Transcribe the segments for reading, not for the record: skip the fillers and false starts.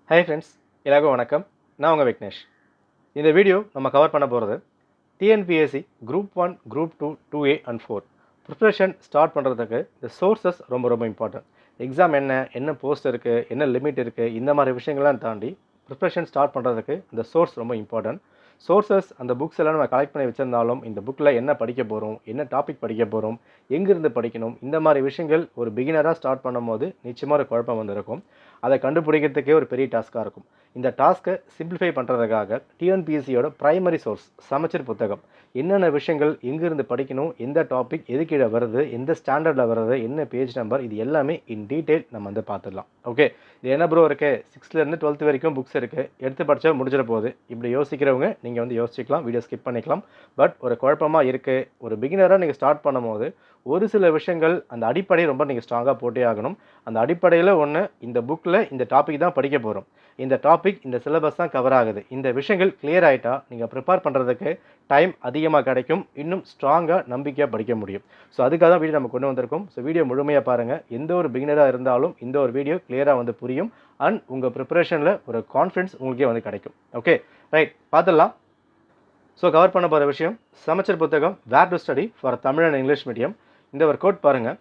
Hi friends, எல்லாருக்கும் வணக்கம். நான் உங்கள் விக்னேஷ். இந்த வீடியோ நம்ம கவர் பண்ண போகிறது TNPSC group 1, group 2, 2A and 4 preparation start பண்ணுறதுக்கு இந்த சோர்சஸ் ரொம்ப இம்பார்ட்டன்ட். எக்ஸாம் என்ன போஸ்ட் இருக்குது, என்ன லிமிட் இருக்குது, இந்த மாதிரி விஷயங்கள்லாம் தாண்டி ப்ரிப்ரேஷன் ஸ்டார்ட் பண்ணுறதுக்கு இந்த சோர்ஸ் ரொம்ப இம்பார்ட்டன்ட். சோர்சஸ் அந்த புக்ஸ் எல்லாம் நம்ம கலெக்ட் பண்ணி வச்சுருந்தாலும் இந்த புக்கில் என்ன படிக்க போகிறோம், என்ன டாபிக் படிக்க போகிறோம், எங்கேருந்து படிக்கணும், இந்த மாதிரி விஷயங்கள் ஒரு பிகினராக ஸ்டார்ட் பண்ணும்போது நிச்சயமாக ஒரு குழப்பம் வந்திருக்கும். அதை கண்டுபிடிக்கிறதுக்கே ஒரு பெரிய டாஸ்க்காக இருக்கும். இந்த டாஸ்க்கை சிம்பிளிஃபை பண்ணுறதுக்காக டிஎன்பிஎஸ்சியோட ப்ரைமரி சோர்ஸ் சமச்சீர் புத்தகம், என்னென்ன விஷயங்கள் எங்கேருந்து படிக்கணும், எந்த டாபிக் எது கீழே வருது, எந்த ஸ்டாண்டர்டில் வருது, என்ன பேஜ் நம்பர், இது எல்லாமே இன் டீட்டெயில் நம்ம வந்து பார்த்துடலாம். ஓகே, இது என்ன ப்ரோ இருக்குது, 6லேருந்து 12th வரைக்கும் புக்ஸ் இருக்குது, எடுத்து படித்தா முடிஞ்சிட போகுது, இப்படி யோசிக்கிறவங்க நீங்கள் வந்து யோசிக்கலாம், வீடியோ ஸ்கிப் பண்ணிக்கலாம். பட் ஒரு குழப்பமாக இருக்குது, ஒரு பிகினராக நீங்கள் ஸ்டார்ட் பண்ணும்போது ஒரு சில விஷயங்கள் அந்த அடிப்படை ரொம்ப நீங்கள் ஸ்ட்ராங்காக போட்டே ஆகணும். அந்த அடிப்படையில் ஒன்று, இந்த புக்கில் இந்த டாபிக் தான் படிக்க போகிறோம், இந்த டாபிக் இந்த சிலபஸ் தான் கவர் ஆகுது, இந்த விஷயங்கள் கிளியர் ஆகிட்டா நீங்கள் ப்ரிப்பேர் பண்ணுறதுக்கு டைம் அதிகமாக கிடைக்கும், இன்னும் ஸ்ட்ராங்காக நம்பிக்கையாக படிக்க முடியும். ஸோ அதுக்காக தான் வீடியோ நம்ம கொண்டு வந்திருக்கோம். ஸோ வீடியோ முழுமையாக பாருங்கள். எந்த ஒரு பிகினராக இருந்தாலும் இந்த ஒரு வீடியோ கிளியராக வந்து புரியும் அண்ட் உங்கள் ப்ரிப்பரேஷனில் ஒரு கான்ஃபிடன்ஸ் உங்களுக்கே வந்து கிடைக்கும். ஓகே ரைட், பார்த்துடலாம். ஸோ கவர் பண்ண போகிற விஷயம் சமச்சீர் புத்தகம் where to study for Tamil and English medium. இந்த ஒரு கோட் பாருங்கள்.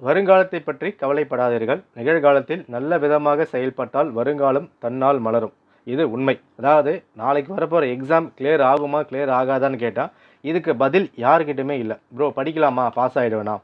வருங்காலத்தை பற்றி கவலைப்படாதீர்கள், நிகழ்காலத்தில் நல்ல விதமாக செயல்பட்டால் வருங்காலம் தன்னால் மலரும். இது உண்மை. அதாவது நாளைக்கு வரப்போகிற எக்ஸாம் கிளியர் ஆகுமா கிளியர் ஆகாதான்னு கேட்டால் இதுக்கு பதில் யாருக்கிட்டுமே இல்லை. ப்ரோ படிக்கலாமா, பாஸ் ஆகிடுவேனா,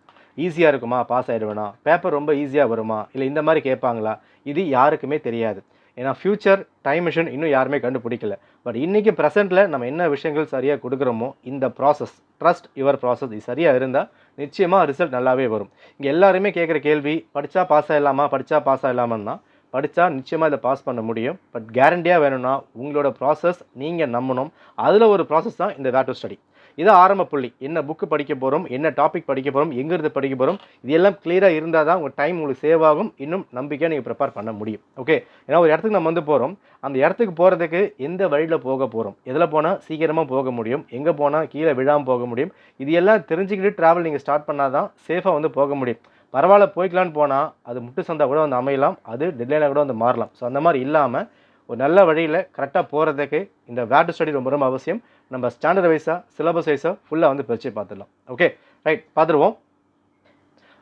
ஈஸியாக இருக்குமா, பாஸ் ஆகிடுவேனா, பேப்பர் ரொம்ப ஈஸியாக வருமா, இல்லை இந்த மாதிரி கேட்பாங்களா, இது யாருக்குமே தெரியாது. ஏன்னா ஃப்யூச்சர் டைம் மிஷின் இன்னும் யாருமே கண்டுபிடிக்கல. பட் இன்றைக்கி ப்ரெசென்ட்டில் நம்ம என்ன விஷயங்கள் சரியாக கொடுக்குறோமோ இந்த ப்ராசஸ், ட்ரஸ்ட் யுவர் ப்ராசஸ், இது சரியாக இருந்தால் நிச்சயமாக ரிசல்ட் நல்லாவே வரும். இங்கே எல்லாருமே கேட்குற கேள்வி, படித்தா பாஸ் ஆகிடலாமா, படித்தா பாஸ் ஆகிடலாமான்னா, படித்தா நிச்சயமாக இதை பாஸ் பண்ண முடியும். பட் கேரண்டியாக வேணும்னா உங்களோட ப்ராசஸ் நீங்கள் நம்பணும். அதில் ஒரு ப்ராசஸ் தான் இந்த வேர் டு ஸ்டடி. இது ஆரம்ப புள்ளி. என்ன புக்கு படிக்க போகிறோம், என்ன டாபிக் படிக்க போகிறோம், எங்கேருந்து படிக்க போகிறோம், இது எல்லாம் கிளியராக இருந்தால் தான் உங்கள் டைம் உங்களுக்கு சேவ் ஆகும், இன்னும் நம்பிக்கையாக நீங்கள் ப்ரிப்பேர் பண்ண முடியும். ஓகே, ஏன்னா ஒரு இடத்துக்கு நம்ம வந்து போகிறோம், அந்த இடத்துக்கு போகிறதுக்கு எந்த வழியில் போக போகிறோம், எதில் போனால் சீக்கிரமாக போக முடியும், எங்கே போனால் கீழே விழாமல் போக முடியும், இது எல்லாம் தெரிஞ்சுக்கிட்டு ட்ராவல் நீங்கள் ஸ்டார்ட் பண்ணால் தான் சேஃபாக வந்து போக முடியும். பரவாயில்ல போய்க்கலான்னு போனால் அது முட்டு சந்தா கூட வந்து அமையலாம், அது டெட்லைனாக கூட வந்து மாறலாம். ஸோ அந்த மாதிரி இல்லாமல் ஒரு நல்ல வழியில் கரெக்டாக போகிறதுக்கு இந்த வேர் டு ஸ்டடி ரொம்ப அவசியம். நம்ம ஸ்டாண்டர்ட் வைஸாக சிலபஸ் வைஸாக ஃபுல்லாக வந்து பிரித்து பார்த்துடலாம். ஓகே ரைட், பார்த்துருவோம்.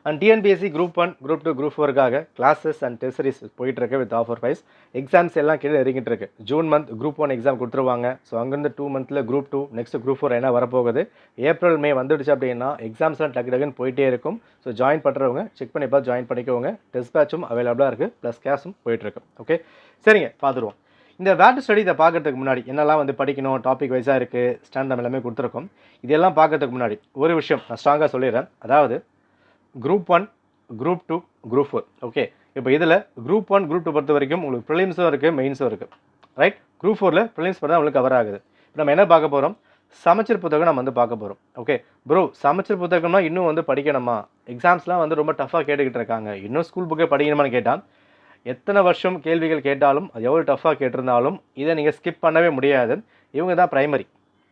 And TNPSC group 1, group 2, group 4க்காக கிளாஸஸ் அண்ட் டெஸ்ட் சீரிஸ் போயிட்டுருக்கு வித் ஆஃபர் ப்ரைஸ். எக்ஸாம்ஸ் எல்லாம் கீழே இறங்கிட்டு இருக்கு. ஜூன் மந்த் குரூப் 1 எக்ஸாம் கொடுத்துருவாங்க. ஸோ அங்கேருந்து 2 மந்தில் குரூப் 2, நெக்ஸ்ட் குரூப் 4 என்ன வரப்போகுது. ஏப்ரல் மே வந்துடுச்சு அப்படின்னா எக்ஸாம்ஸ்லாம் டக்குன்னு போயிட்டே இருக்கும். ஸோ ஜாயின் பண்ணுறவங்க செக் பண்ணி பார்த்து ஜாயின் பண்ணிக்கோங்க. டெஸ்ட் பேட்சும் அவைலபிளாக இருக்குது, ப்ளஸ் கேஷும் போயிட்டுருக்கு. ஓகே சரிங்க, பார்த்துருவோம். இந்த வேர் டு ஸ்டடி இதை பார்க்கறதுக்கு முன்னாடி என்னெல்லாம் வந்து படிக்கணும், டாபிக் வைஸாக இருக்குது, ஸ்டாண்டர்ட் எல்லாமே கொடுத்துருக்கோம். இதெல்லாம் பார்க்கறதுக்கு முன்னாடி ஒரு விஷயம் நான் ஸ்ட்ராங்காக சொல்லிடுறேன். அதாவது குரூப் 1, குரூப் 2, குரூப் 4. ஓகே, இப்போ இதில் குரூப் 1, குரூப் 2 பொறுத்த வரைக்கும் உங்களுக்கு ப்ரிலிம்ஸும் இருக்குது, மெயின்ஸும் இருக்குது. ரைட், குரூப் 4ல் ப்ரிலிம்ஸ் தான் உங்களுக்கு கவர் ஆகுது. இப்போ நம்ம என்ன பார்க்க போகிறோம், சமச்சீர் புத்தகம் நம்ம வந்து பார்க்க போகிறோம். ஓகே ப்ரோ, சமச்சீர் புத்தகம்னா இன்னும் வந்து படிக்கணுமா, எக்ஸாம்ஸ்லாம் வந்து ரொம்ப டஃப்பாக கேட்டுக்கிட்டு இருக்காங்க, இன்னும் ஸ்கூல் புக்கே படிக்கணுமான்னு கேட்டால் எத்தனை வருஷம் கேள்விகள் கேட்டாலும் அது எவ்வளோ டஃப்பாக கேட்டிருந்தாலும் இதை நீங்கள் ஸ்கிப் பண்ணவே முடியாது. இவங்க தான் ப்ரைமரி.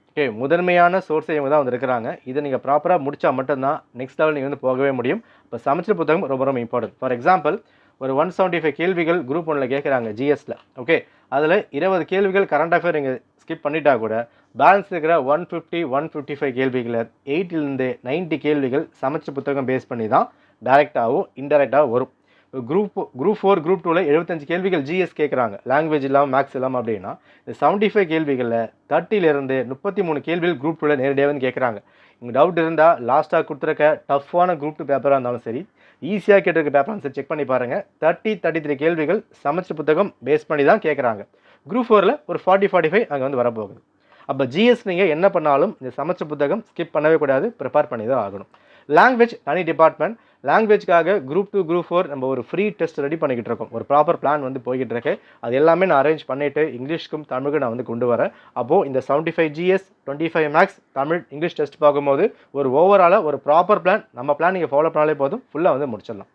ஓகே, முதன்மையான சோர்ஸை இவங்க தான் வந்து இருக்கிறாங்க. இதை நீங்கள் ப்ராப்பராக முடித்தா மட்டும்தான் நெக்ஸ்ட் லெவல் நீங்கள் வந்து போகவே முடியும். இப்போ சமச்சீர் புத்தகம் ரொம்ப இம்பார்ட்டன்ட். ஃபார் எக்ஸாம்பிள் ஒரு 175 கேள்விகள் குரூப் 1ல் கேட்குறாங்க ஜிஎஸ்ல. ஓகே, அதில் 20 கேள்விகள் கரண்ட் அஃபேர் நீங்கள் ஸ்கிப் பண்ணிட்டா கூட பேலன்ஸ் இருக்கிற 150, 155 கேள்விகளை 8லேருந்து 90 கேள்விகள் சமச்சீர் புத்தகம் பேஸ் பண்ணி தான் டைரெக்டாகவும் இன்டெரக்டாகவும் வரும். குரூப் 4, குரூப் 2ல் 75 கேள்விகள் ஜிஎஸ் கேட்குறாங்க, லாங்குவேஜ் இல்லாமல் மேக்ஸ் இல்லாமல். அப்படின்னா இந்த 75 கேள்விகளில் 30லேருந்து 33 கேள்விகள் குரூப் 2ல் நேரடியாக வந்து கேட்குறாங்க. உங்களுக்கு டவுட் இருந்தால் லாஸ்ட்டாக கொடுத்துருக்க டஃப்பான குரூப் 2 பேப்பராக இருந்தாலும் சரி, ஈஸியாக கேட்டிருக்க பேப்பராக சரி செக் பண்ணி பாருங்கள். 33 கேள்விகள் சமச்சீர் புத்தகம் பேஸ் பண்ணி தான் கேட்குறாங்க. குரூப் 4ல் ஒரு 45 அங்கே வந்து வரப்போகுது. அப்போ ஜிஎஸ் நீங்கள் என்ன பண்ணாலும் இந்த சமச்சீர் புத்தகம் ஸ்கிப் பண்ணவே கூடாது, ப்ரிப்பேர் பண்ணி தான் ஆகணும். லாங்குவேஜ் தனி டிபார்ட்மெண்ட். லாங்குவேஜ்க்காக குரூப் 2, குரூப் 4 நம்ம ஒரு ஃப்ரீ டெஸ்ட் ரெடி பண்ணிக்கிட்டு இருக்கோம். ஒரு ப்ராப்பர் பிளான் வந்து போய்கிட்டு இருக்கு. அது எல்லாமே நான் அரேஞ்ச் பண்ணிவிட்டு இங்கிலீஷ்க்கும் தமிழுக்கும் நான் வந்து கொண்டு வரேன். அப்போது இந்த 75 GS, 25 maths, Tamil, English test பார்க்கும்போது ஒரு ஓவராலாக ஒரு ப்ராப்பர் பிளான், நம்ம பிளான் நீங்கள் ஃபாலோ பண்ணாலே போதும், ஃபுல்லாக வந்து முடிச்சிடலாம்.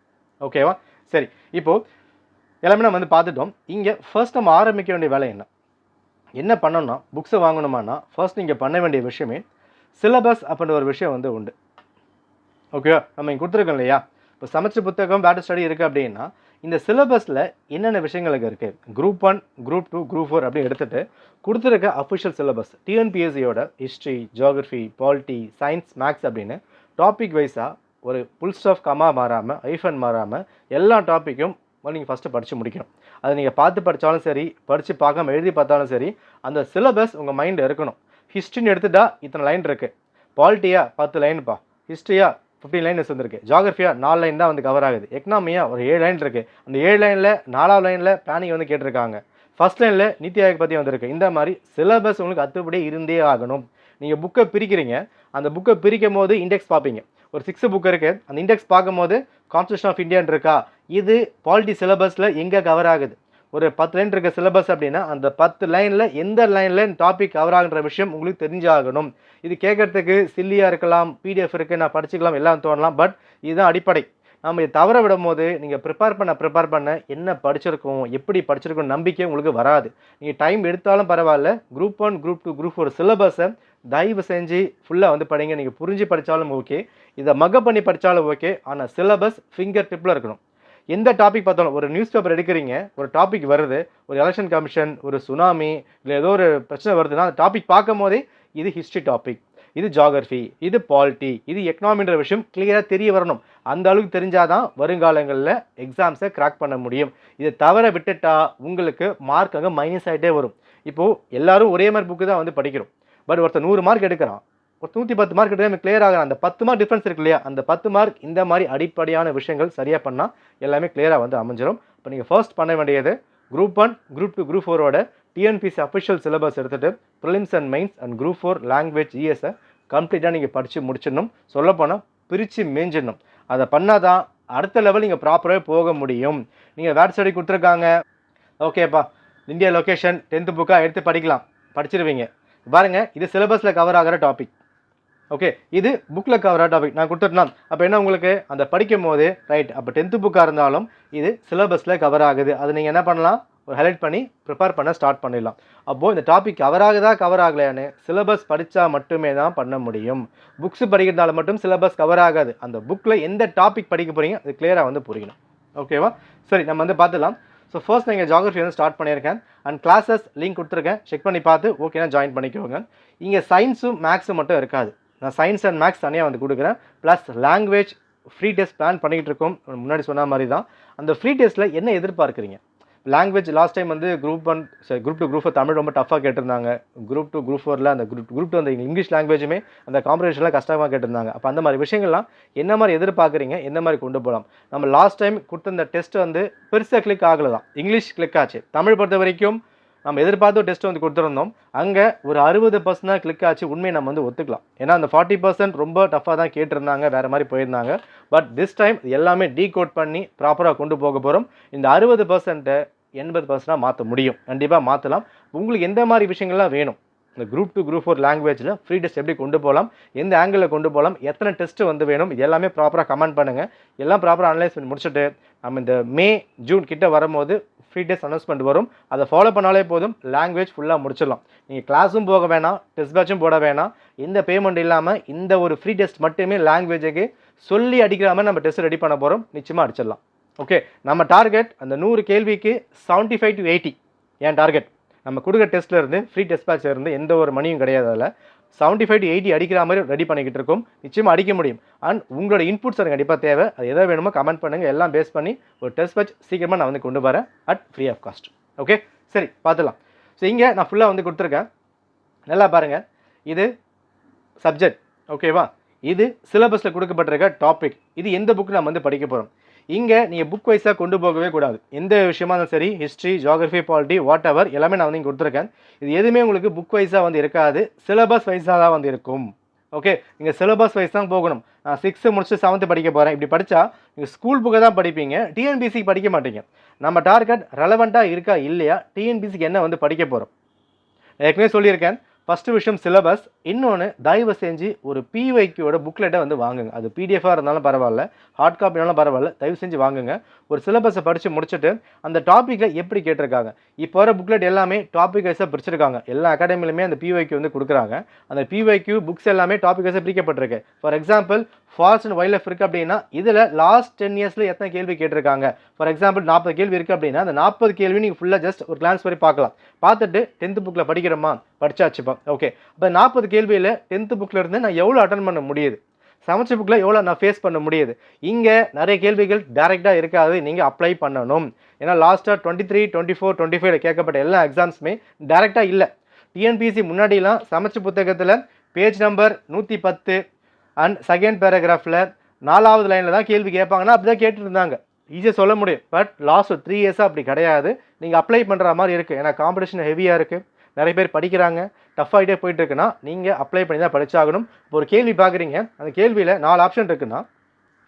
ஓகேவா? சரி, இப்போது எல்லாமே நம்ம வந்து பார்த்துட்டோம். இங்கே ஃபர்ஸ்ட் நம்ம ஆரம்பிக்க வேண்டிய வேலை என்ன பண்ணணும்னா, புக்ஸை வாங்கணுமானா ஃபர்ஸ்ட் நீங்கள் பண்ண வேண்டிய விஷயமே சிலபஸ் அப்படின்ற ஒரு விஷயம் வந்து உண்டு. ஓகேவா? நம்ம இங்கே கொடுத்துருக்கோம் இல்லையா, இப்போ சமச்சீர் புத்தகம் வேர் டு ஸ்டடி இருக்குது அப்படின்னா இந்த சிலபஸில் என்னென்ன விஷயங்களுக்கு இருக்குது, குரூப் 1, குரூப் 2, குரூப் 4 அப்படின்னு எடுத்துகிட்டு கொடுத்துருக்க அஃபிஷியல் சிலபஸ் டிஎன்பிஎஸ்சியோட history, geography, polity, science, maths அப்படின்னு டாபிக் வைஸாக ஒரு புல் ஸ்டாப் கமா மாறாமல், ஐஃபன் மாறாமல் எல்லா டாப்பிக்கும் நீங்கள் ஃபஸ்ட்டு படித்து முடிக்கணும். அதை நீங்கள் பார்த்து படித்தாலும் சரி, படித்து பார்க்காம எழுதி பார்த்தாலும் சரி, அந்த சிலபஸ் உங்கள் மைண்டில் இருக்கணும். ஹிஸ்ட்ரின்னு எடுத்துட்டா இத்தனை லைன் இருக்குது, பாலிட்டியா 10 லைன்ப்பா, ஹிஸ்ட்ரியா 15 லைன்ஸ் வந்துருக்கு, ஜியாகிரஃபியா 4 லைன் தான் வந்து கவர் ஆகுது, எக்கனாமியா ஒரு 7 லைன் இருக்குது, அந்த 7 லைனில் 4வது லைனில் பிளானிங் வந்து கேட்டிருக்காங்க, ஃபஸ்ட் லைனில் நித்தி ஆயோக் பற்றி வந்திருக்கு. இந்த மாதிரி சிலபஸ் உங்களுக்கு அத்துப்படி இருந்தே ஆகணும். நீங்கள் புக்கை பிரிக்கிறீங்க, அந்த புக்கை பிரிக்கும் போது இண்டெக்ஸ் பார்ப்பீங்க. ஒரு 6 புக் இருக்குது, அந்த இண்டெக்ஸ் பார்க்கும்போது கான்ஸ்டியூஷன் ஆஃப் இந்தியான்னு இருக்கா, இது பாலிட்டி சிலபஸில் எங்கே கவர் ஆகுது. ஒரு 10 லைன் இருக்க சிலபஸ் அப்படின்னா அந்த 10 லைனில் எந்த லைனில் டாபிக் கவர் ஆகுன்ற விஷயம் உங்களுக்கு தெரிஞ்சாகணும். இது கேட்குறதுக்கு சில்லியாக இருக்கலாம், பிடிஎஃப் இருக்குது, நான் படிச்சுக்கலாம், எல்லாம் தோணலாம். பட் இதுதான் அடிப்படை. நம்ம இதை தவற விடும் போது நீங்கள் ப்ரிப்பேர் பண்ண என்ன படிச்சிருக்கோம், எப்படி படிச்சிருக்கோம் நம்பிக்கை உங்களுக்கு வராது. நீங்கள் டைம் எடுத்தாலும் பரவாயில்ல, குரூப் 1, குரூப் 2, குரூப் 4 சிலபஸை தயவு செஞ்சு ஃபுல்லாக வந்து படிங்க. நீங்கள் புரிஞ்சு படித்தாலும் ஓகே, இதை மகப் பண்ணி படித்தாலும் ஓகே, ஆனால் சிலபஸ் ஃபிங்கர் டிப்பில் இருக்கணும். எந்த டாபிக் பார்த்தாலும், ஒரு நியூஸ் பேப்பர் எடுக்கிறீங்க, ஒரு டாபிக் வருது, ஒரு எலெக்ஷன் கமிஷன், ஒரு சுனாமி, இல்லை ஏதோ ஒரு பிரச்சனை வருதுன்னா அந்த டாபிக் பார்க்கும் போதே இது ஹிஸ்ட்ரி டாபிக், இது ஜியாகிரஃபி, இது பாலிட்டி, இது எக்கனாமின்ற விஷயம் கிளியராக தெரிய வரணும். அந்த அளவுக்கு தெரிஞ்சாதான் வருங்காலங்களில் எக்ஸாம்ஸை கிராக் பண்ண முடியும். இதை தவிர விட்டுட்டா உங்களுக்கு மார்க் அங்கே மைனஸ் ஆகிட்டே வரும். இப்போது எல்லாரும் ஒரே மாதிரி புக்கு தான் வந்து படிக்கிறோம். பட் ஒருத்தர் 100 மார்க் எடுக்கிறான், ஒரு 110 மார்க் எடுத்து கிளியர் ஆகிறான். அந்த 10 மார்க் டிஃப்ரென்ஸ் இருக்கு இல்லையா, அந்த 10 மார்க் இந்த மாதிரி அடிப்படையான விஷயங்கள் சரியாக பண்ணால் எல்லாமே கிளியராக வந்து அமைஞ்சிடும். இப்போ நீங்கள் ஃபர்ஸ்ட் பண்ண வேண்டியது குரூப் 1, குரூப் 2, குரூப் 4ஓட டிஎன்பிசி அஃபிஷியல் சிலபஸ் எடுத்துகிட்டு prelims and mains and group 4 language ஜிஎஸை கம்ப்ளீட்டாக நீங்கள் படித்து முடிச்சிடணும். சொல்லப்போனால் பிரித்து மேஞ்சிடணும். அதை பண்ணால் தான் அடுத்த லெவல் நீங்கள் ப்ராப்பராக போக முடியும். நீங்கள் வேட் ஸ்டடி கொடுத்துருக்காங்க, ஓகேப்பா, இந்தியா லொக்கேஷன் 10th புக்காக எடுத்து படிக்கலாம், படிச்சிருவீங்க. பாருங்கள், இது சிலபஸில் கவர் ஆகிற டாபிக். ஓகே, இது புக்கில் கவர் ஆகிற டாபிக் நான் கொடுத்துட்டேன். அப்போ என்ன உங்களுக்கு அந்த படிக்கும் போது ரைட், அப்போ 10th புக்காக இருந்தாலும் இது சிலபஸில் கவர் ஆகுது. அதை நீங்கள் என்ன பண்ணலாம், ஒரு ஹைலைட் பண்ணி ப்ரிப்பேர் பண்ண ஸ்டார்ட் பண்ணிடலாம். அப்போது இந்த டாபிக் கவர் ஆகுதா கவர் ஆகலையான்னு சிலபஸ் படித்தா மட்டுமே தான் பண்ண முடியும். புக்ஸ் படிக்கிறதால மட்டும் சிலபஸ் கவர் ஆகாது. அந்த புக்கில் எந்த டாபிக் படிக்க போகிறீங்க அது கிளியராக வந்து புரியணும். ஓகேவா? சரி, நம்ம வந்து பார்த்துலாம். ஸோ ஃபர்ஸ்ட் நீங்கள் ஜியாகிரஃபி வந்து ஸ்டார்ட் பண்ணியிருக்கேன் அண்ட் கிளாஸஸ் லிங்க் கொடுத்துருக்கேன், செக் பண்ணி பார்த்து ஓகேனா ஜாயின் பண்ணிக்கோங்க. இங்கே சயின்ஸும் மேக்ஸும் மட்டும் இருக்காது, நான் சயின்ஸ் அண்ட் மேக்ஸ் தனியாக வந்து கொடுக்குறேன். Plus language free test plan பண்ணிகிட்டு இருக்கோம். முன்னாடி சொன்ன மாதிரி தான். அந்த ஃப்ரீ டெஸ்ட்டில் என்ன எதிர்பார்க்குறீங்க? லாங்குவேஜ் லாஸ்ட் டைம் வந்து குரூப் 1, குரூப் 2, குரூப் 4 தமிழ் ரொம்ப டஃப்பாக கேட்டிருந்தாங்க. குரூப் 2, குரூப் 4ல் அந்த குரூப் 2 அந்த இங்கிலீஷ் லாங்குவேஜுமே அந்த காம்படிஷனில் கஷ்டமாக கேட்டிருந்தாங்க. அப்போ அந்த மாதிரி விஷயங்கள்லாம் என்ன மாதிரி எதிர்பார்க்குறீங்க, என்ன மாதிரி கொண்டு போகலாம்? நம்ம லாஸ்ட் டைம் கொடுத்த இந்த டெஸ்ட் வந்து பெருசாக கிளிக் ஆகலை தான், இங்கிலீஷ் கிளிக் ஆச்சு. தமிழ் பொறுத்த வரைக்கும் நம்ம எதிர்பார்த்த டெஸ்ட் வந்து கொடுத்துருந்தோம், அங்கே ஒரு 60% தான் கிளிக் ஆச்சு. உண்மையை நம்ம வந்து ஒத்துக்கலாம். ஏன்னா அந்த 40% ரொம்ப டஃப்பாக தான் கேட்டிருந்தாங்க, வேறு மாதிரி போயிருந்தாங்க. பட் திஸ் டைம் எல்லாமே டீகோட் பண்ணி ப்ராப்பராக கொண்டு போக போகிறோம். இந்த 60% 80% மாற்ற முடியும், கண்டிப்பாக மாற்றலாம். உங்களுக்கு எந்த மாதிரி விஷயங்கள்லாம் வேணும், இந்த குரூப் 2, குரூப் 4 லாங்குவேஜில் ஃப்ரீ டெஸ்ட் எப்படி கொண்டு போகலாம், எந்த ஆங்கிளில் கொண்டு போகலாம், எத்தனை டெஸ்ட்டு வந்து வேணும், இது எல்லாமே ப்ராப்பராக கமெண்ட் பண்ணுங்கள். எல்லாம் ப்ராப்பராக அனலைஸ் பண்ணி முடிச்சுட்டு நம்ம இந்த மே, ஜூன் கிட்ட வரும்போது ஃப்ரீ டெஸ்ட் அனௌன்ஸ்மெண்ட் வரும். அதை ஃபாலோ பண்ணாலே போதும், லாங்குவேஜ் ஃபுல்லாக முடிச்சிடலாம். நீங்கள் கிளாஸும் போக வேணாம், டெஸ்ட் பேட்சும் போட வேணாம், எந்த பேமெண்ட் இல்லாமல் இந்த ஒரு ஃப்ரீ டெஸ்ட் மட்டுமே லாங்குவேஜுக்கு சொல்லி அடிக்கிற மாதிரி நம்ம டெஸ்ட் ரெடி பண்ண போகிறோம். நிச்சயமாக அடிச்சிடலாம். ஓகே, நம்ம டார்கெட் அந்த 100 கேள்விக்கு 75 to 80 என் டார்கெட். நம்ம கொடுக்குற டெஸ்ட்டில் இருந்து ஃப்ரீ டெஸ்ட் பேட்சில் இருந்து எந்த ஒரு மணியும் கிடையாது. அதில் 75 to 80 அடிக்கிற மாதிரி ரெடி பண்ணிக்கிட்டு இருக்கோம். நிச்சயமாக அடிக்க முடியும். அண்ட் உங்களோட இன்புட்ஸ் எனக்கு கண்டிப்பாக தேவை. அது எதை வேணுமோ கமெண்ட் பண்ணுங்கள், எல்லாம் பேஸ் பண்ணி ஒரு டெஸ்ட் பேட்ச் சீக்கிரமாக நான் வந்து கொண்டு வரேன் at free of cost. Okay, சரி பார்த்துலாம். ஸோ இங்கே நான் ஃபுல்லாக வந்து கொடுத்துருக்கேன், நல்லா பாருங்கள். இது சப்ஜெக்ட், ஓகேவா? இது சிலபஸில் கொடுக்கப்பட்டிருக்க டாபிக். இது எந்த புக் நம்ம வந்து படிக்க போகிறோம். இங்கே நீங்கள் புக் வைஸாக கொண்டு போகவே கூடாது. எந்த விஷயமா இருந்தாலும் சரி, history, geography, polity, what ever எல்லாமே நான் வந்து இங்கே கொடுத்துருக்கேன். இது எதுவுமே உங்களுக்கு புக் வைஸாக வந்து இருக்காது, சிலபஸ் வைஸாக தான் வந்து இருக்கும். ஓகே, நீங்கள் சிலபஸ் வைஸ் தான் போகணும். நான் 6th முடிச்சு 7th படிக்க போகிறேன், இப்படி படித்தா நீங்கள் ஸ்கூல் புக்கை தான் படிப்பீங்க, டிஎன்பிசிக்கு படிக்க மாட்டீங்க. நம்ம டார்கெட் ரெலவெண்ட்டாக இருக்கா இல்லையா, டிஎன்பிசிக்கு என்ன வந்து படிக்க போகிறோம். ஏற்கனவே சொல்லியிருக்கேன், ஃபஸ்ட்டு விஷயம் சிலபஸ். இன்னொன்று, தயவு செஞ்சு ஒரு பிஒய்க்கியோட புக்லெட்டை வந்து வாங்குங்க. அது பிடிஎஃபாக இருந்தாலும் பரவாயில்ல, ஹார்ட் காப்பினாலும் பரவாயில்ல, தயவு செஞ்சு வாங்குங்க. ஒரு சிலபஸை படித்து முடிச்சுட்டு அந்த டாப்பிக்கில் எப்படி கேட்டிருக்காங்க, இப்போ வர புக்லெட் எல்லாமே டாபிக் வைஸாக பிரிச்சிருக்காங்க. எல்லா அகாடமிலுமே அந்த பிஒய்க்கு வந்து கொடுக்குறாங்க. அந்த பிஒய்க்கு புக்ஸ் எல்லாமே டாபிக் வைஸாக பிரிக்கப்பட்டிருக்கு. For example, forest and wild life இருக்குது அப்படின்னா இதில் லாஸ்ட் 10 இயர்ஸில் எத்தனை கேள்வி கேட்டிருக்காங்க. ஃபார் எக்ஸாம்பிள் 40 கேள்வி இருக்குது அப்படின்னா அந்த 40 கேள்வி நீங்கள் ஃபுல்லாக ஜஸ்ட் ஒரு கிளான்ஸ் வரை பார்க்கலாம். பார்த்துட்டு 10th புக்கில் படிக்கிறோமா, படிச்சாச்சுப்பா. ஓகே, அப்போ 40 கேள்வியில் 10th புக்கில் இருந்து நான் எவ்வளோ அட்டன் பண்ண முடியுது, செமஸ்டர் புக்கில் எவ்வளோ நான் ஃபேஸ் பண்ண முடியுது. இங்கே நிறைய கேள்விகள் டைரெக்டாக இருக்காது, நீங்கள் அப்ளை பண்ணணும். ஏன்னா லாஸ்ட்டாக 23, 24, 25 கேட்கப்பட்ட எல்லா எக்ஸாம்ஸுமே டைரெக்டாக இல்லை. டிஎன்பிஎஸ்சி முன்னாடிலாம் செமஸ்டர் புத்தகத்தில் பேஜ் நம்பர் 110 அண்ட் செகண்ட் பேராகிராஃபில் 4வது லைனில் தான் கேள்வி கேட்பாங்கன்னா அப்படி தான் கேட்டுருந்தாங்க. ஈஸியாக சொல்ல முடியும். பட் லாஸ்ட் 3 இயர்ஸாக அப்படி கிடையாது. நீங்கள் அப்ளை பண்ணுற மாதிரி இருக்குது. ஏன்னா காம்படிஷன் ஹெவியாக இருக்குது, நிறைய பேர் படிக்கிறாங்க, டஃப் ஆகிட்டே போயிட்டுருக்குன்னா நீங்கள் அப்ளை பண்ணி தான் படித்தாகணும். இப்போ ஒரு கேள்வி பார்க்குறீங்க, அந்த கேள்வியில் 4 ஆப்ஷன் இருக்குன்னா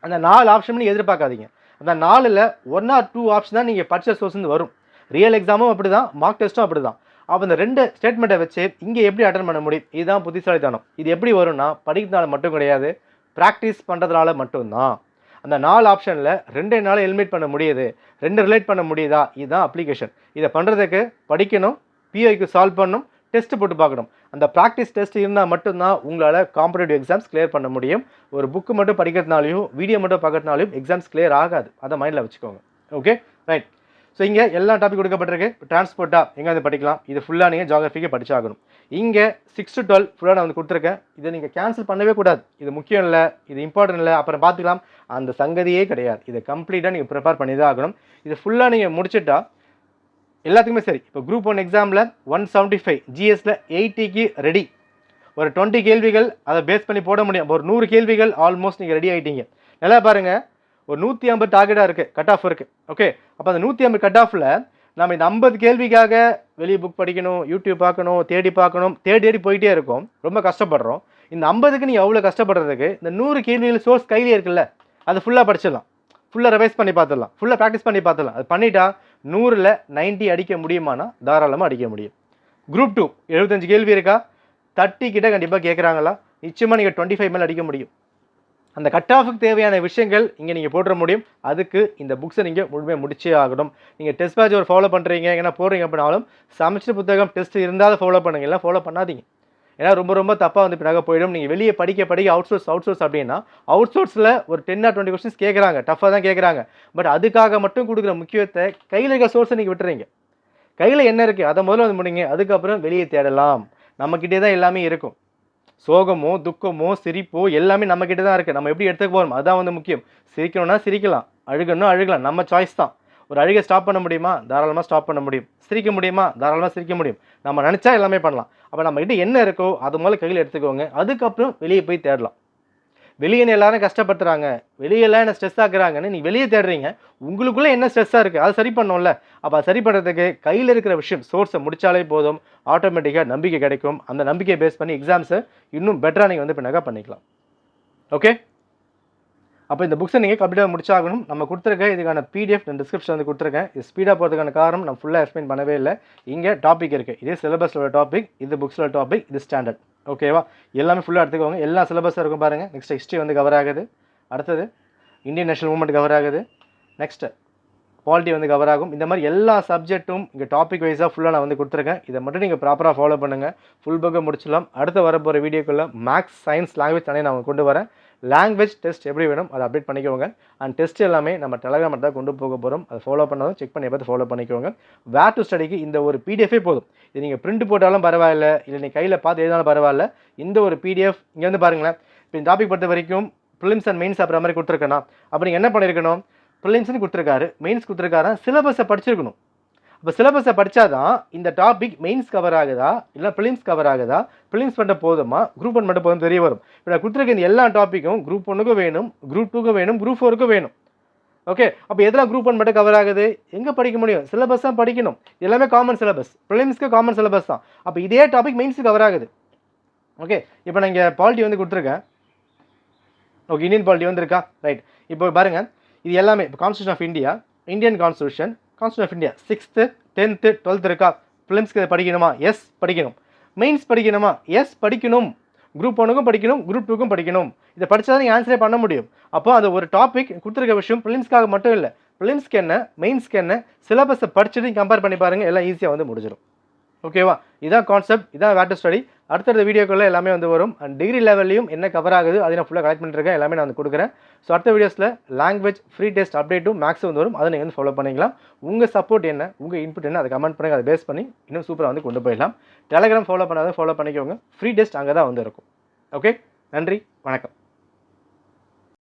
அந்த 4 ஆப்ஷன் நீங்கள் எதிர்பார்க்காதீங்க. அந்த 4ல் 1 or 2 ஆப்ஷன் தான் நீங்கள் படித்த சோர்ஸ்லேருந்து வரும். ரியல் எக்ஸாமும் அப்படி தான், மார்க் டெஸ்ட்டும் அப்படி தான். அப்போ இந்த 2 ஸ்டேட்மெண்ட்டை வச்சு இங்கே எப்படி அட்டன் பண்ண முடியும்? இதுதான் புத்திசாலித்தனம். இது எப்படி வரும்னா படிக்கிறதுனால மட்டும் கிடையாது, ப்ராக்டிஸ் பண்ணுறதுனால மட்டும்தான். அந்த 4 ஆப்ஷனில் 2 என்னால் எலிமினேட் பண்ண முடியுது, 2 ரிலேட் பண்ண முடியுதா? இதுதான் அப்ளிகேஷன். இதை பண்ணுறதுக்கு படிக்கணும், பிஐக்கு சால்வ் பண்ணணும், டெஸ்ட் போட்டு பார்க்கணும். அந்த ப்ராக்டிஸ் டெஸ்ட் இருந்தால் மட்டும்தான் உங்களால் காம்படிட்டிவ் எக்ஸாம்ஸ் கிளியர் பண்ண முடியும். ஒரு புக்கு மட்டும் படிக்கிறதுனாலையும் வீடியோ மட்டும் பார்க்கறதுனாலையும் எக்ஸாம்ஸ் கிளியர் ஆகாது. அதை மைண்டில் வச்சுக்கோங்க. Okay, right. ஸோ இங்கே எல்லா டாபிக் கொடுக்கப்பட்டிருக்கு. இப்போ டிரான்ஸ்போர்ட்டாக எங்கே வந்து படிக்கலாம், இது ஃபுல்லாக நீங்கள் ஜியோகிராஃபிக்கு படிச்சாகணும். இங்கே 6 to 12 ஃபுல்லாக நான் வந்து கொடுத்துருக்கேன். இதை நீங்கள் கேன்சல் பண்ணவே கூடாது. இது முக்கியம் இல்லை, இது இம்பார்ட்டன்ட் இல்லை, அப்புறம் பார்த்துக்கலாம், அந்த சங்கதியே கிடையாது. இதை கம்ப்ளீட்டாக நீங்கள் ப்ரிப்பேர் பண்ணி தான் ஆகணும். இது ஃபுல்லாக நீங்கள் முடிச்சுட்டா எல்லாத்துக்குமே சரி. இப்போ குரூப் 1 எக்ஸாமில் 175, ஜிஎஸ்ல 80க்கு ரெடி. ஒரு 20 கேள்விகள் அதை பேஸ் பண்ணி போட முடியும். ஒரு 100 கேள்விகள் ஆல்மோஸ்ட் நீங்கள் ரெடி ஆகிட்டீங்க. நல்லா பாருங்கள், ஒரு 150 டார்கெட்டாக இருக்குது, கட் ஆஃப் இருக்குது. ஓகே, அப்போ அந்த 150 கட் ஆஃபில் நம்ம இந்த 50 கேள்விக்காக வெளியே புக் படிக்கணும், யூடியூப் பார்க்கணும், தேடி பார்க்கணும், தேடி போயிட்டே இருக்கும், ரொம்ப கஷ்டப்படுறோம். இந்த 50க்கு நீங்கள் அவ்வளோ கஷ்டப்படுறதுக்கு இந்த 100 கேள்விகள் சோர்ஸ் கையிலே இருக்குல்ல, அது ஃபுல்லாக படிச்சிடலாம், ஃபுல்லாக ரிவைஸ் பண்ணி பார்த்துடலாம், ஃபுல்லாக ப்ராக்டிஸ் பண்ணி பார்த்துடலாம். அது பண்ணிட்டா 100ல் 90 அடிக்க முடியுமானா தாராளமாக அடிக்க முடியும். குரூப் 2 75 கேள்வி இருக்கா, 30 கிட்ட கண்டிப்பாக கேட்குறாங்களா, நிச்சயமாக நீங்கள் 25 மேலே அடிக்க முடியும். அந்த கட் ஆஃபுக்கு தேவையான விஷயங்கள் இங்கே நீங்கள் போட்டுற முடியும். அதுக்கு இந்த புக்ஸை நீங்கள் முழுமையாக முடிச்சே ஆகணும். நீங்கள் டெஸ்ட் பேட்ச் ஒரு ஃபாலோ பண்ணுறீங்க, ஏன்னா போடுறீங்க அப்படின்னாலும் செமஸ்டர் புத்தகம் டெஸ்ட் இருந்தால் ஃபாலோ பண்ணுங்க, இல்லை ஃபாலோ பண்ணாதீங்க. ஏன்னா ரொம்ப தப்பாக வந்து பின்னாக போயிடும். நீங்கள் வெளியே படிக்க அவுட் சோர்ஸ் அப்படின்னா அவுட் சோர்ஸில் ஒரு 10 or 20 கொஸ்டின்ஸ் கேட்குறாங்க, டஃப்பாக தான் கேட்குறாங்க. பட் அதுக்காக மட்டும் கொடுக்குற முக்கியத்தை கையில் இருக்க சோர்ஸை நீங்கள் விட்டுறீங்க. கையில் என்ன இருக்குது அதை முதல்ல வந்து முடிங்க, அதுக்கப்புறம் வெளியே தேடலாம். நம்மக்கிட்டே தான் எல்லாமே இருக்கும். சோகமோ துக்கமோ சிரிப்போ எல்லாமே நம்மக்கிட்ட தான் இருக்குது. நம்ம எப்படி எடுத்துக்க போகிறோம் அதான் வந்து முக்கியம். சிரிக்கணும்னா சிரிக்கலாம், அழுகணும்னா அழுகலாம், நம்ம சாய்ஸ் தான். ஒரு அழுகை ஸ்டாப் பண்ண முடியுமா? தாராளமாக ஸ்டாப் பண்ண முடியும். சிரிக்க முடியுமா? தாராளமாக சிரிக்க முடியும். நம்ம நினச்சா எல்லாமே பண்ணலாம். அப்போ நம்மகிட்ட என்ன இருக்கோ அது முதல்ல கையில் எடுத்துக்கோங்க, அதுக்கப்புறம் வெளியே போய் தேடலாம். வெளியே எல்லாரும் கஷ்டப்படுத்துறாங்க, வெளியெல்லாம் என்ன ஸ்ட்ரெஸ் ஆக்குறாங்கன்னு நீ வெளியே தேடுறீங்க, உங்களுக்குள்ளே என்ன ஸ்ட்ரெஸ்ஸாக இருக்குது அதை சரி பண்ணோம்ல. அப்போ அதை சரி பண்ணுறதுக்கு கையில் இருக்கிற விஷயம் சோர்ஸை முடித்தாலே போதும், ஆட்டோமேட்டிக்காக நம்பிக்கை கிடைக்கும். அந்த நம்பிக்கையை பேஸ் பண்ணி எக்ஸாம்ஸை இன்னும் பெட்டராக நீங்கள் வந்து பின்னாக பண்ணிக்கலாம். ஓகே, அப்போ இந்த புக்ஸை நீங்கள் கம்ப்ளீட்டாக முடிச்சாகணும். நம்ம கொடுத்துருக்க இதுக்கான பிடிஎஃப் நான் டிஸ்கிரிப்ஷன் வந்து கொடுத்துருக்கேன். இது ஸ்பீடாக போகிறதுக்கான காரணம் நான் ஃபுல்லாக எக்ஸ்பிளைன் பண்ணவே இல்லை. இங்கே டாபிக் இருக்குது, இதே சிலபஸில் டாபிக், இது புக்ஸில் டாபிக், இது ஸ்டாண்டர்ட். ஓகேவா, எல்லாமே ஃபுல்லாக எடுத்துக்கோங்க. எல்லா சிலபஸாக இருக்கும் பாருங்கள். நெக்ஸ்ட் ஹிஸ்ட்ரி வந்து கவர் ஆகுது, அடுத்தது இந்தியன் நேஷனல் மூவ்மெண்ட் கவர் ஆகுது, நெக்ஸ்ட்டு பாலிட்டி வந்து கவர் ஆகும். இந்த மாதிரி எல்லா சப்ஜெக்ட்டும் இங்கே டாபிக் வைஸாக ஃபுல்லாக நான் வந்து கொடுத்துருக்கேன். இதை மட்டும் நீங்கள் ப்ராப்பராக ஃபாலோ பண்ணுங்கள், ஃபுல் புக்கை முடிச்சிடலாம். அடுத்து வரப்போகிற வீடியோக்குள்ளே மேக்ஸ், சயின்ஸ், லாங்குவேஜ் தானே நான் கொண்டு வரேன். லாங்குவேஜ் டெஸ்ட் எப்படி வேணும் அதை அப்டேட் பண்ணிக்கோங்க. அண்ட் டெஸ்ட் எல்லாமே நம்ம டெலகிராம் தான் கொண்டு போக போகிறோம். அதை ஃபாலோ பண்ணதும் செக் பண்ணி பார்த்து ஃபாலோ பண்ணிக்கோங்க. வேர் டு ஸ்டடிக்கு இந்த ஒரு பிடிஎஃபே போதும். இது நீங்கள் பிரிண்ட் போட்டாலும் பரவாயில்ல, இல்லை நீங்கள் கையில் பார்த்து எழுதினாலும் பரவாயில்ல. இந்த ஒரு பிடிஎஃப் இங்கே வந்து பாருங்களேன். இப்போ இந்த டாபிக் பொறுத்த வரைக்கும் ப்ரிலிம்ஸ் அண்ட் மெயின்ஸ் அப்புறம் மாதிரி கொடுத்துருக்கேன்னா, அப்போ நீங்கள் என்ன பண்ணியிருக்கணும், ப்ரிலிம்ஸ்னு கொடுத்துருக்காரு, மெயின்ஸ் கொடுத்துருக்காரா, சிலபஸை படிச்சிருக்கணும். அப்போ சிலபஸை படித்தா தான் இந்த டாபிக் மெயின்ஸ் கவர் ஆகுதா இல்லை ப்ரிலிம்ஸ் கவர் ஆகுதா, ப்ரிலிம்ஸ் மட்டும் போதுமா, குரூப் 1 மட்டும் போதும் தெரிய வரும். இப்போ நான் கொடுத்துருக்க இந்த எல்லா டாப்பிக்கும் குரூப் 1க்கும் வேணும், குரூப் 2க்கும் வேணும், குரூப் 4க்கும் வேணும். ஓகே, அப்போ எதெல்லாம் குரூப் 1 மட்டும் கவர் ஆகுது, எங்கே படிக்க முடியும், சிலபஸ் தான் படிக்கணும். எல்லாமே காமன் சிலபஸ், ப்ரிலிம்ஸ்க்கு காமன் சிலபஸ் தான். அப்போ இதே டாபிக் மெயின்ஸுக்கு கவர் ஆகுது. ஓகே, இப்போ நான் இங்கே பாலிட்டி வந்து கொடுத்துருக்கேன். ஓகே, இந்தியன் பாலிட்டி வந்து இருக்கா, ரைட். இப்போ பாருங்கள், இது எல்லாமே இப்போ constitution of India, Indian constitution, constitution of India 6th, 10th, 12th இருக்கா. ப்ரிலிம்ஸ்க்கு இதை படிக்கணுமா? எஸ் படிக்கணும். மெயின்ஸ் படிக்கணுமா? எஸ் படிக்கணும். குரூப் 1க்கும் படிக்கணும், குரூப் 2க்கும் படிக்கணும். இதை படித்தா தான் நீங்கள் ஆன்சரே பண்ண முடியும். அப்போ அது ஒரு டாபிக் கொடுத்துருக்க விஷயம் ப்ரிலிம்ஸ்க்காக மட்டும் இல்லை, ப்ரிலிம்ஸ்க்கு என்ன, மெயின்ஸ்க்கு என்ன, சிலபஸை படிச்சுட்டு கம்பேர் பண்ணி பாருங்கள், எல்லாம் ஈஸியாக வந்து முடிஞ்சிடும். ஓகேவா, இதான் கான்செப்ட், இதான் வேர் டு ஸ்டடி. அடுத்தடுத்த வீடியோக்களில் எல்லாமே வந்து வரும். அண்ட் டிகிரி லெவல்லையும் என்ன கவர் ஆகுது அதை நான் ஃபுல்லாக கலெக்ட் பண்ணிருக்கேன். எல்லாமே நான் வந்து கொடுக்குறேன். ஸோ அடுத்த வீடியோஸில் லாங்குவேஜ் ஃப்ரீ டெஸ்ட் அப்டேட்டும் மேக்ஸ் வந்து வரும். அதை நீங்கள் வந்து ஃபாலோ பண்ணிக்கலாம். உங்கள் சப்போர்ட் என்ன, உங்கள் இன்புட் என்ன, அதை கமெண்ட் பண்ணுங்கள். அதை பேஸ் பண்ணி இன்னும் சூப்பராக வந்து கொண்டு போயிடலாம். டெலகிராம் ஃபாலோ பண்ணாத ஃபாலோ பண்ணிக்கோங்க. ஃப்ரீ டெஸ்ட் அங்கே தான் வந்து இருக்கும். ஓகே, நன்றி, வணக்கம்.